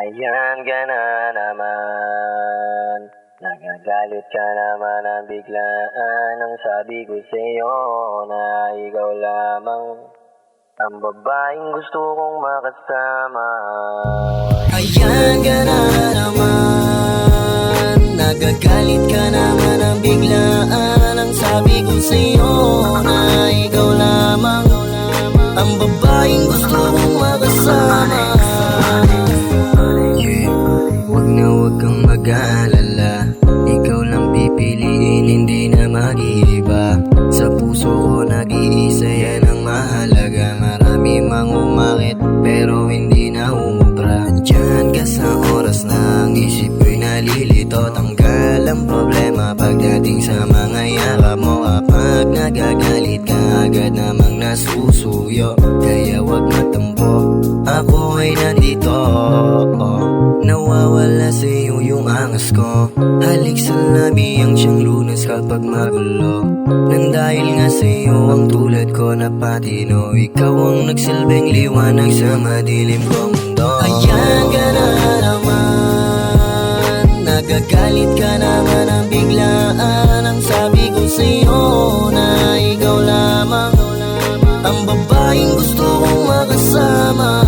Ayan ka na naman, nagagalit ka naman ang biglaan. Ang sabi ko sa'yo na ikaw lamang ang babaeng gusto kong makasama. Ayan ka na naman, nagagalit ka naman ang biglaan. Ang sabi ko sa'yo na ikaw lamang ang babaeng gusto kong makasama. Huwag kang mag-aalala, ikaw lang pipiliin, hindi na mag-iiba. Sa puso ko nag-iisa, yan ang mahalaga. Marami mang umakit, pero hindi na umubra. Andiyan ka sa oras na ang isip ko'y nalilito. Tanggal ang problema pagdating sa mga yakap mo. Kapag nagagalit ka, agad namang nasusuyo. Kaya wag matampo, ako ay nandito. Nawawala sa'yo yung angas ko. Halik sa labi ang siyang lunas kapag magulo. Nang dahil nga sa'yo ang tulad ko na patino. Ikaw ang nagsilbing liwanag sa madilim kong mundo. Ayan ka na naman, nagagalit ka naman ang biglaan. Ang sabi ko sa'yo na ikaw lamang ang babaeng gusto kong makasama.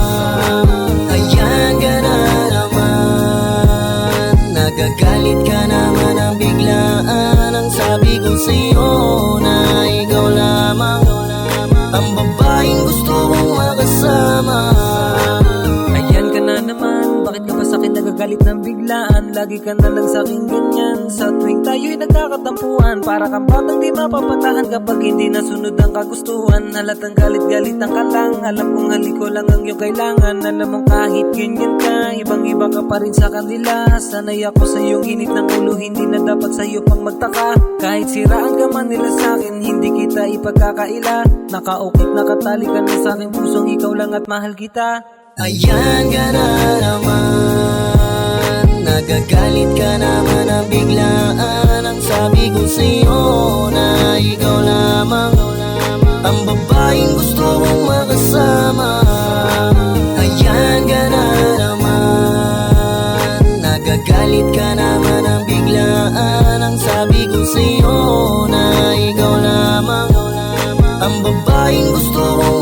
Ayan ka na naman, nagagalit ka naman ang biglaan. Ang sabi ko sa'yo na ikaw lamang ang babaeng gusto kong makasama. Ayan ka na naman, bakit ka ba sa'kin nagagalit ng biglaan? Lagi ka na lang sa'king ganyan, sa tuwing tayo'y nagkakatampuan. Para kang batang di mapapatahan kapag hindi nasunod ang kagustuhan. Halatang galit-galitan ka lang, alam kong halik ko lang ang iyong kailangan. Alam mong kahit ganyan ka, ibang-iba ka pa rin sa kanila. Sanay ako sa iyong init ng ulo, hindi na dapat sa iyo pang magtaka. Kahit siraan ka man nila sa'kin, hindi kita ipagkakaila. Nakaukit, nakatali ka na sa'king pusong ikaw lang at mahal kita. Ayan ka na naman, nagagalit ka naman ang biglaan. Ang sabi ko sa'yo na ikaw lamang ang babaeng gusto kong makasama. Ayan ka na naman, nagagalit ka naman ang biglaan. Ang sabi ko sa'yo na ikaw lamang ang babaeng gusto kong